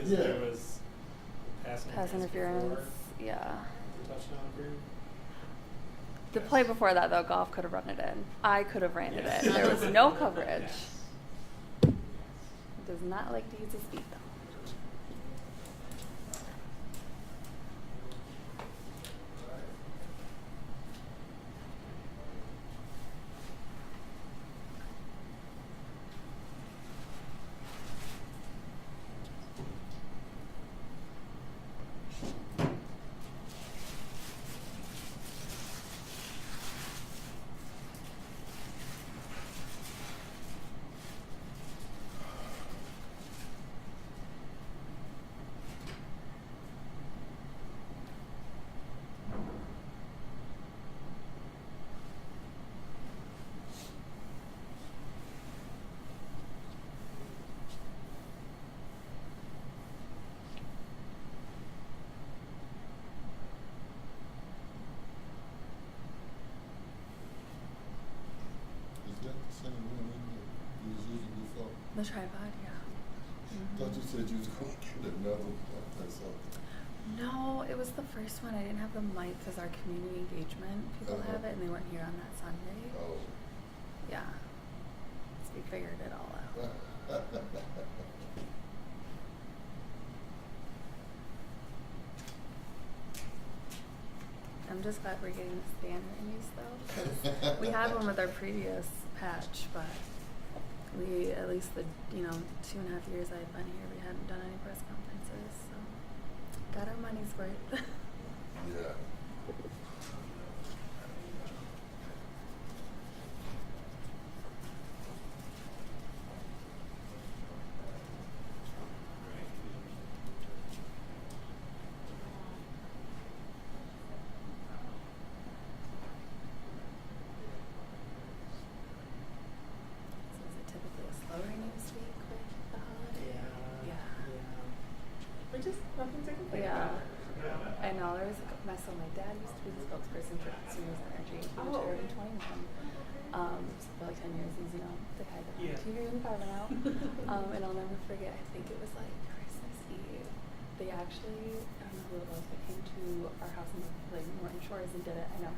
because there was pass interference. Yeah. The touchdown approved. The play before that, though, Goff could have run it in. I could have ran it Yes. in. There was no coverage. Yes. Does not like to use his feet, though. The tripod, yeah. Mm-hmm. Thought you said you was going to get another one or something. No, it was the first one. I didn't have the mic because our community engagement people have it, and they weren't here on that Sunday. Oh. Yeah. So we figured it all out. I'm just glad we're getting the scanner in use, though, because we had one with our previous patch, but we, at least the 2.5 years I've been here, we hadn't done any press conferences, so got our money's worth. Yeah. So my dad used to be the spokesperson for Consumers Energy. He retired in 21. So for like 10 years, he's, the guy that on TV in the car now. And I'll never forget, I think it was like Christmas Eve. They actually, I don't know who it was, they came to our house in like Norton Shores and did it, I know.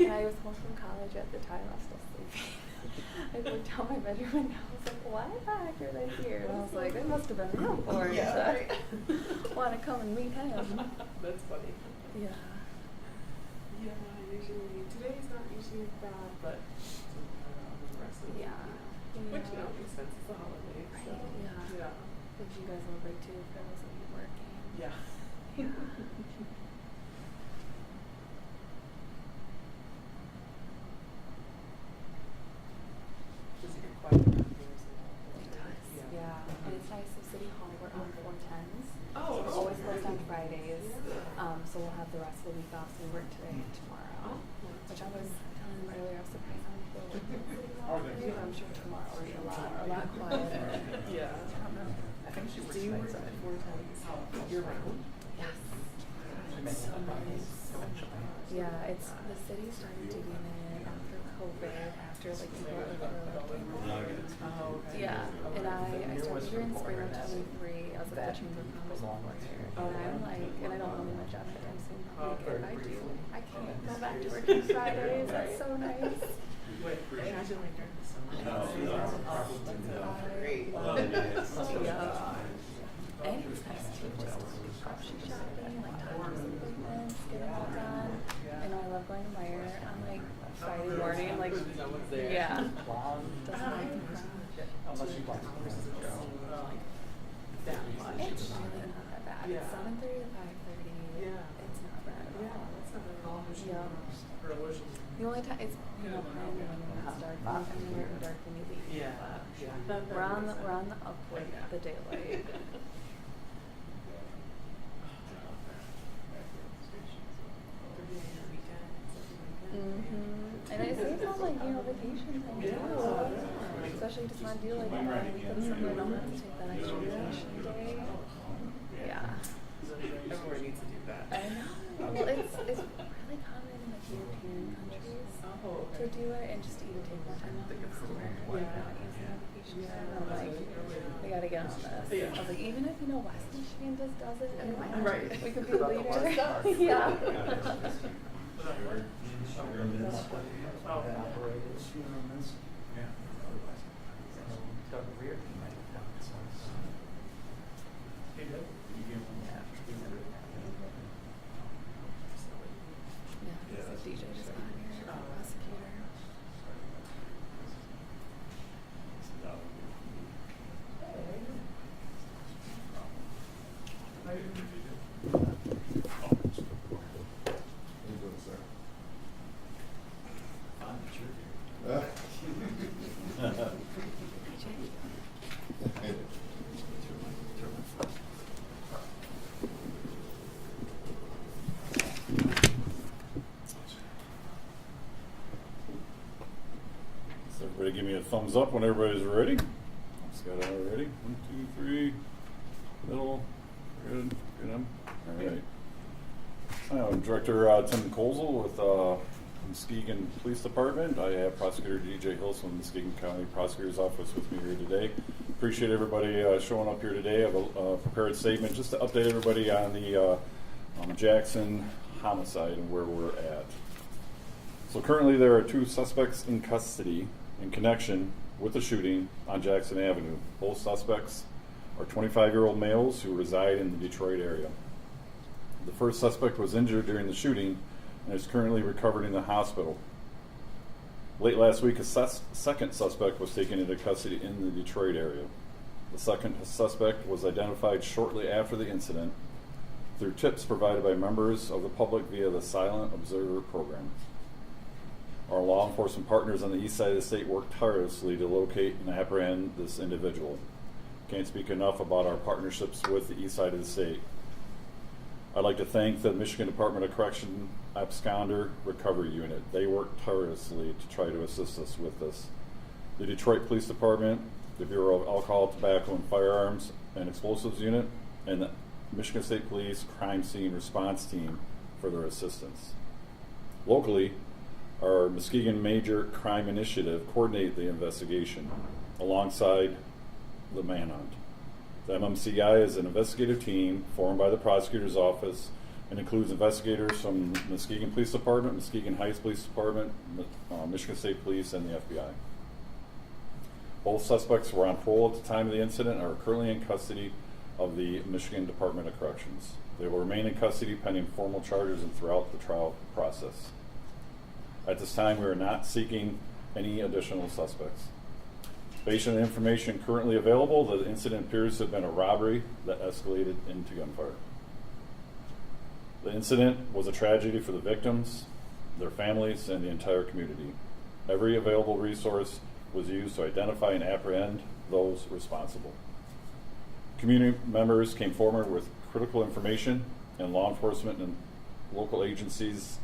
And I was home from college at the time, I was still sleeping. I looked out my bedroom window, I was like, why the heck are they here? And I was like, it must have been real boring to want to come and meet him. That's funny. Yeah. Yeah, usually today's not usually bad, but the rest of the week, which makes sense. It's the holiday, right. So yeah. Did you guys celebrate too? For those of you working. Yeah. Does it get quiet around here as well? It does. Yeah. And it's nice. So City Hall, we're on 410s. Oh, so always closed on Fridays. So we'll have the rest of the week off. So we work today and tomorrow. Which I was telling them earlier, I was surprised how many people work. I'm sure tomorrow will be a lot quieter. Yeah. I don't know. I think she do you work at 410s year round? Yes. It's so nice. Yeah, it's the city started doing it after COVID, after like people were yeah. And I started here in spring of 23. I was at the Chamber of Commerce before here. And I'm like, and I don't want to leave my job anytime soon. Like, if I do, I can't go back to work on Fridays. That's so nice. Imagine like during the summer. Great. Yeah. And it's nice to just grocery shopping, like time appointments, get it all done. And I love going to Meijer on like Friday morning, like yeah. Unless you want that much. It's really not that bad. Yeah. It's 7:30 to 5:30. Yeah. It's not bad at all. Yeah, that's not bad at all. Yeah. The only time it's probably when it's dark. I mean, we're in the dark when you leave. Yeah. But we're on the upward, the daylight. And I say it's on like vacation time too. Especially just not do like a week of something. I don't have to take that extra vacation day. Yeah. Everywhere needs to do that. I know. Well, it's really common in like European countries to do it and just even take more time off in the summer. Yeah. Not using that vacation time. I'm like, we gotta get get on this. Yeah. I was like, even if West Michigan just does it, Right. we could be a leader. Oh. Yeah. Yeah, so DJ just got here, prosecutor. How you doing, sir? So everybody give me a thumbs up when everybody's ready. Just got it all ready. 1, 2, 3. Middle. Good. Good. All right. I'm Director Tim Kozel with Muskegon Police Department. I have Prosecutor DJ Hills from the Muskegon County Prosecutor's Office with me here today. Appreciate everybody showing up here today. I have a prepared statement just to update everybody on the Jackson homicide and where we're at. So currently there are 2 suspects in custody in connection with the shooting on Jackson Avenue. Both suspects are 25-year-old males who reside in the Detroit area. The first suspect was injured during the shooting and is currently recovered in the hospital. Late last week, a second suspect was taken into custody in the Detroit area. The second suspect was identified shortly after the incident through tips provided by members of the public via the Silent Observer program. Our law enforcement partners on the east side of the state worked tirelessly to locate and apprehend this individual. Can't speak enough about our partnerships with the east side of the state. I'd like to thank the Michigan Department of Correction Absconder Recovery Unit. They worked tirelessly to try to assist us with this. The Detroit Police Department, the Bureau of Alcohol, Tobacco, and Firearms and Explosives Unit, and the Michigan State Police Crime Scene Response Team for their assistance. Locally, our Muskegon Major Crime Initiative coordinated the investigation alongside the manhunt. The MMCI is an investigative team formed by the prosecutor's office and includes investigators from Muskegon Police Department, Muskegon Heights Police Department, Michigan State Police, and the FBI. Both suspects were on parole at the time of the incident and are currently in custody of the Michigan Department of Corrections. They will remain in custody pending formal charges and throughout the trial process. At this time, we are not seeking any additional suspects. Based on the information currently available, the incident appears to have been a robbery that escalated into gunfire. The incident was a tragedy for the victims, their families, and the entire community. Every available resource was used to identify and apprehend those responsible. Community members came forward with critical information, and law enforcement and local agencies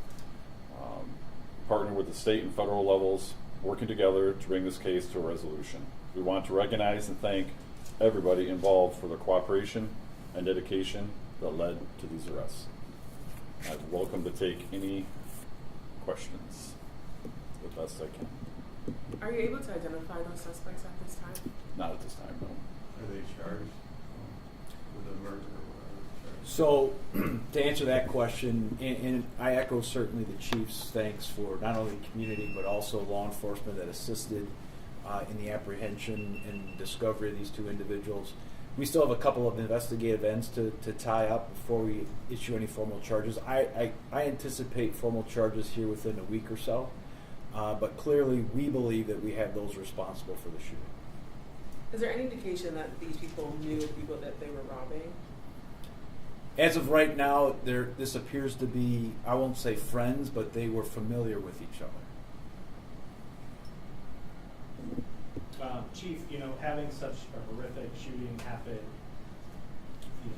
partnered with the state and federal levels, working together to bring this case to a resolution. We want to recognize and thank everybody involved for their cooperation and dedication that led to these arrests. I'm welcome to take any questions the best I can. Are you able to identify those suspects at this time? Not at this time, no. Are they charged with a murder or whatever? So, to answer that question, and I echo certainly the chief's thanks for not only the community but also law enforcement that assisted in the apprehension and discovery of these 2 individuals. We still have a couple of investigative ends to tie up before we issue any formal charges. I anticipate formal charges here within a week or so, but clearly we believe that we have those responsible for the shooting. Is there any indication that these people knew the people that they were robbing? As of right now, this appears to be, I won't say friends, but they were familiar with each other. Chief, having such a horrific shooting happen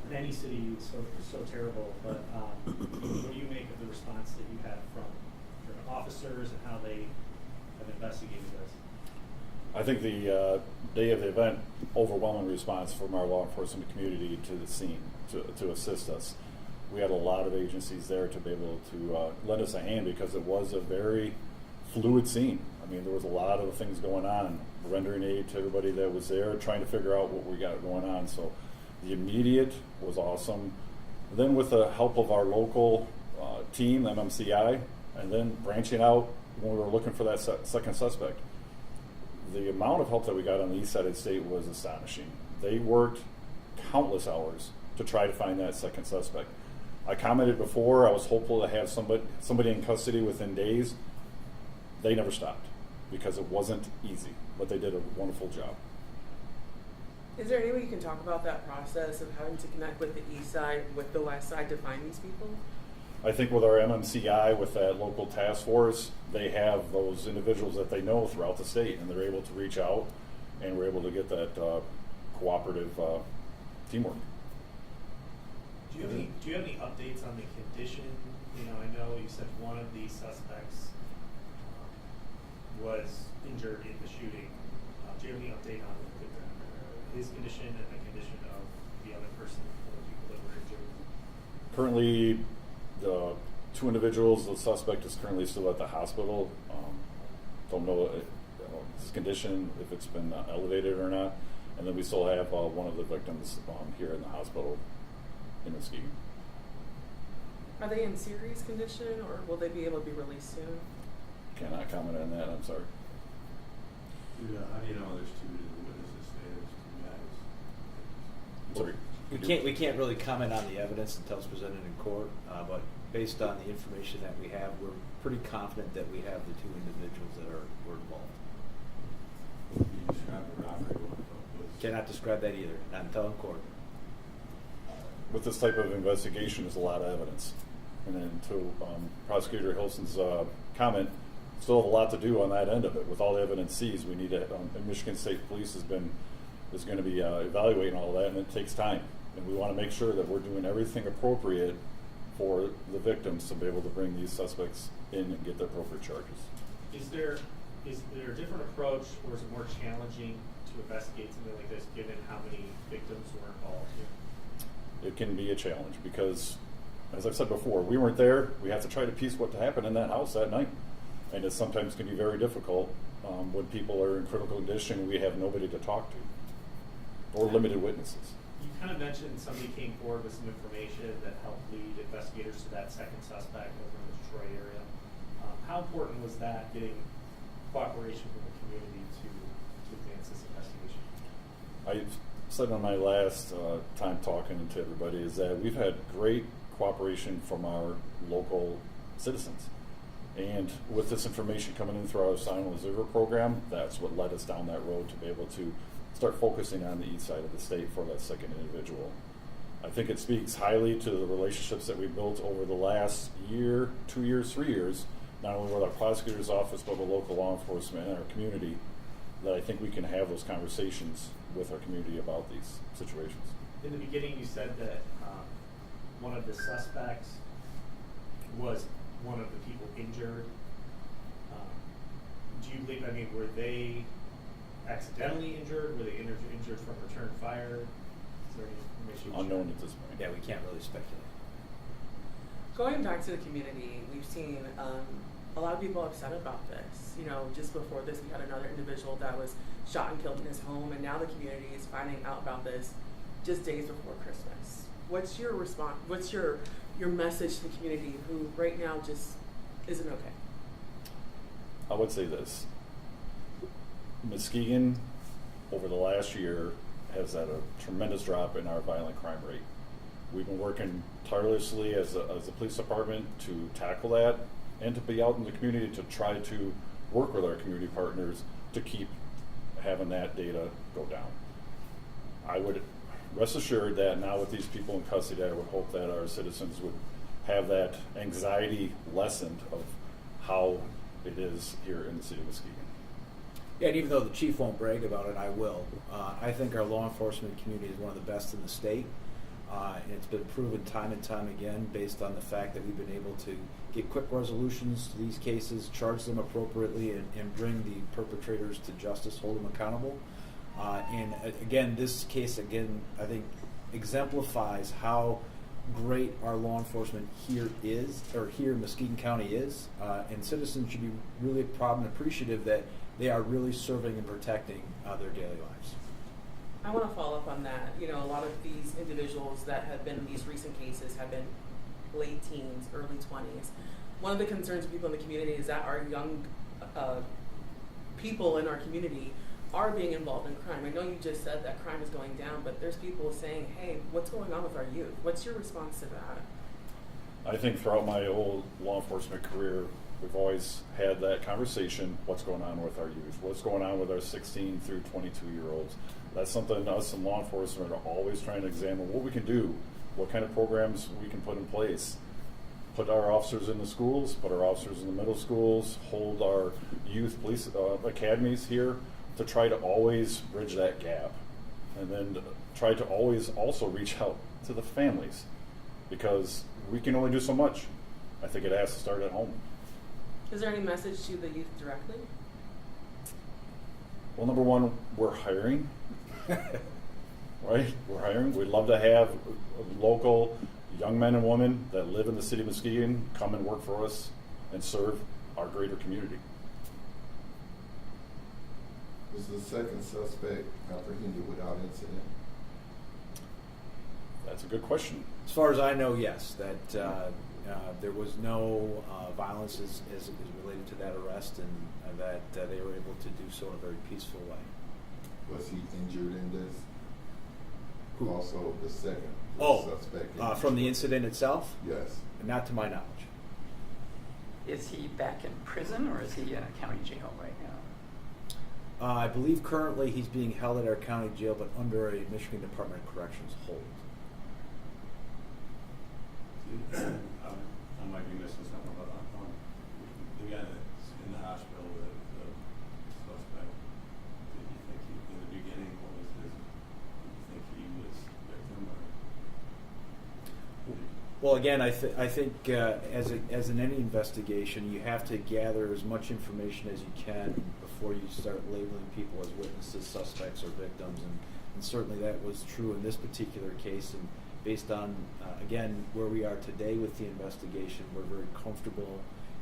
in any city is so terrible, but what do you make of the response that you had from officers and how they have investigated this? I think the day of the event, overwhelming response from our law enforcement community to the scene to assist us. We had a lot of agencies there to be able to lend us a hand because it was a very fluid scene. I mean, there was a lot of things going on, rendering aid to everybody that was there, trying to figure out what we got going on. So the immediate was awesome. Then with the help of our local team, MMCI, and then branching out when we were looking for that second suspect, the amount of help that we got on the east side of the state was astonishing. They worked countless hours to try to find that second suspect. I commented before, I was hopeful to have somebody in custody within days. They never stopped because it wasn't easy, but they did a wonderful job. Is there any way you can talk about that process of having to connect with the east side, with the west side to find these people? I think with our MMCI, with that local task force, they have those individuals that they know throughout the state, and they're able to reach out, and we're able to get that cooperative teamwork. Do you have any updates on the condition? You know, I know you said one of the suspects was injured in the shooting. Do you have any update on his condition and the condition of the other person, or the people that were injured? Currently, the two individuals, the suspect is currently still at the hospital. Don't know his condition, if it's been elevated or not. And then we still have one of the victims here in the hospital in Muskegon. Are they in serious condition, or will they be able to be released soon? Cannot comment on that, I'm sorry. How do you know there's two witnesses say there's two guys? Sorry. We can't really comment on the evidence until it's presented in court, but based on the information that we have, we're pretty confident that we have the two individuals that were involved. Can you describe the robbery? What was? Cannot describe that either, not until in court. With this type of investigation, there's a lot of evidence. And then to Prosecutor Hilson's comment, still have a lot to do on that end of it. With all the evidence seized, we need to, and Michigan State Police is going to be evaluating all that, and it takes time. And we want to make sure that we're doing everything appropriate for the victims to be able to bring these suspects in and get the appropriate charges. Is there a different approach, or is it more challenging to investigate something like this, given how many victims were involved here? It can be a challenge because, as I've said before, we weren't there. We have to try to piece what happened in that house that night. And it sometimes can be very difficult when people are in critical condition and we have nobody to talk to or limited witnesses. You kind of mentioned somebody came forward with some information that helped lead investigators to that second suspect over in the Detroit area. How important was that, getting cooperation from the community to advance this investigation? I said on my last time talking to everybody is that we've had great cooperation from our local citizens. And with this information coming in through our Silent Observer program, that's what led us down that road to be able to start focusing on the east side of the state for that second individual. I think it speaks highly to the relationships that we built over the last year, 2 years, 3 years, not only with our prosecutor's office, but with local law enforcement and our community, that I think we can have those conversations with our community about these situations. In the beginning, you said that one of the suspects was one of the people injured. Do you believe, were they accidentally injured? Were they injured from return fire? Is there any information? Unknown at this point. Yeah, we can't really speculate. Going back to the community, we've seen a lot of people upset about this. You know, just before this, we had another individual that was shot and killed in his home, and now the community is finding out about this just days before Christmas. What's your response? What's your message to the community who right now just isn't okay? I would say this. Muskegon, over the last year, has had a tremendous drop in our violent crime rate. We've been working tirelessly as a police department to tackle that and to be out in the community to try to work with our community partners to keep having that data go down. I would rest assured that now with these people in custody, I would hope that our citizens would have that anxiety lessened of how it is here in the city of Muskegon. Yeah, and even though the chief won't brag about it, I will. I think our law enforcement community is one of the best in the state. And it's been proven time and time again based on the fact that we've been able to get quick resolutions to these cases, charge them appropriately, and bring the perpetrators to justice, hold them accountable. And again, this case, I think, exemplifies how great our law enforcement here is, or here in Muskegon County is, and citizens should be really proud and appreciative that they are really serving and protecting their daily lives. I want to follow up on that. You know, a lot of these individuals that have been in these recent cases have been late teens, early 20s. One of the concerns of people in the community is that our young people in our community are being involved in crime. I know you just said that crime is going down, but there's people saying, hey, what's going on with our youth? What's your response to that? I think throughout my whole law enforcement career, we've always had that conversation, what's going on with our youth, what's going on with our 16 through 22-year-olds. That's something us in law enforcement are always trying to examine what we can do, what kind of programs we can put in place. Put our officers in the schools, put our officers in the middle schools, hold our youth police academies here to try to always bridge that gap. And then try to always also reach out to the families, because we can only do so much. I think it has to start at home. Is there any message to the youth directly? Well, number one, we're hiring. Right? We're hiring. We'd love to have local young men and women that live in the city of Muskegon come and work for us and serve our greater community. Was the second suspect apprehended without incident? That's a good question. As far as I know, yes, that there was no violence as related to that arrest, and that they were able to do so in a very peaceful way. Was he injured in this? Who? Also, the second suspect. From the incident itself? Yes. Not to my knowledge. Is he back in prison, or is he in a county jail right now? I believe currently he's being held at our county jail, but under a Michigan Department of Corrections hold. I might be missing something, but the guy that's in the hospital with the suspect, did you think in the beginning, what was his, did you think he was victim or? Well, again, I think as in any investigation, you have to gather as much information as you can before you start labeling people as witnesses, suspects, or victims, and certainly that was true in this particular case. And based on, again, where we are today with the investigation, we're very comfortable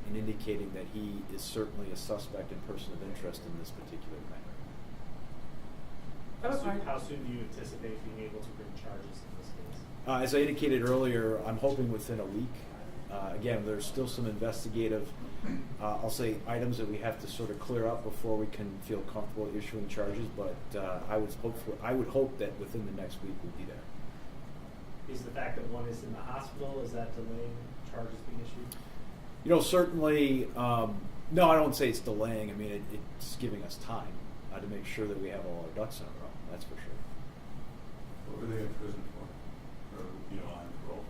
in indicating that he is certainly a suspect and person of interest in this particular matter. How soon do you anticipate being able to bring charges in this case? As I indicated earlier, I'm hoping within a week. Again, there's still some investigative, I'll say, items that we have to sort of clear up before we can feel comfortable issuing charges, but I would hope that within the next week we'll be there. Is the fact that one is in the hospital, is that delaying charges being issued? You know, certainly, no, I don't say it's delaying. I mean, it's giving us time to make sure that we have all our ducks in a row, that's for sure. What were they in prison for? Or, on parole?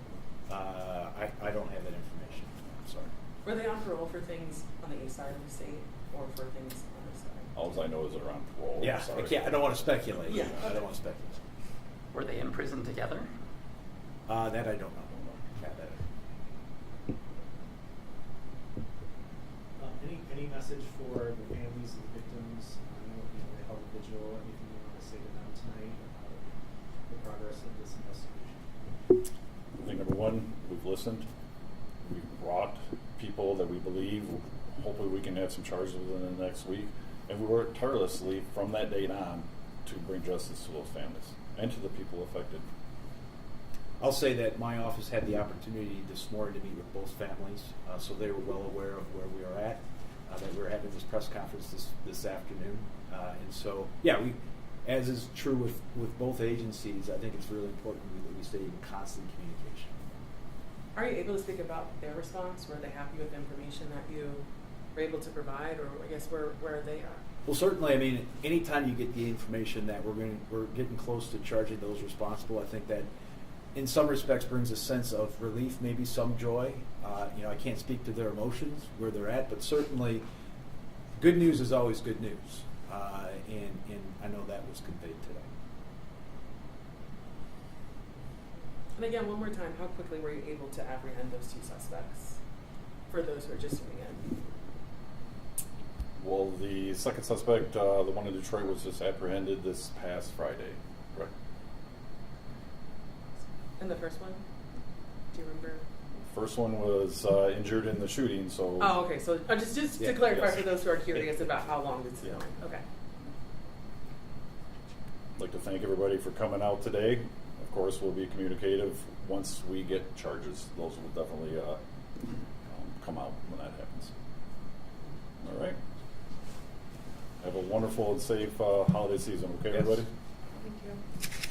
I don't have that information. I'm sorry. Were they on parole for things on the east side of the state or for things on the side? All I know is they're on parole. Yeah, Sorry. I don't want to speculate. Yeah. I don't want to speculate. Were they in prison together? That I don't know. Any message for the families of the victims? I know they held a vigil. Anything you want to say to them tonight about the progress of this investigation? I think number one, we've listened. We've brought people that we believe. Hopefully we can have some charges within the next week. And we worked tirelessly from that date on to bring justice to those families and to the people affected. I'll say that my office had the opportunity this morning to meet with both families, so they were well aware of where we are at, that we're having this press conference this afternoon. And so, yeah, as is true with both agencies, I think it's really important that we stay in constant communication. Are you able to speak about their response? Were they happy with the information that you were able to provide, or I guess where they are? Well, certainly, I mean, anytime you get the information that we're getting close to charging those responsible, I think that in some respects brings a sense of relief, maybe some joy. I can't speak to their emotions, where they're at, but certainly good news is always good news. And I know that was conveyed today. And again, one more time, how quickly were you able to apprehend those two suspects for those who are just tuning in? Well, the second suspect, the one in Detroit, was just apprehended this past Friday. Correct. And the first one? Do you remember? First one was injured in the shooting, so. Oh, okay. So just Yeah, to clarify yes. for those who are curious about how long this is Yeah. going. Okay. I'd like to thank everybody for coming out today. Of course, we'll be communicative once we get charges. Those will definitely come out when that happens. All right. Have a wonderful and safe holiday season, okay, Yes. everybody? Thank you.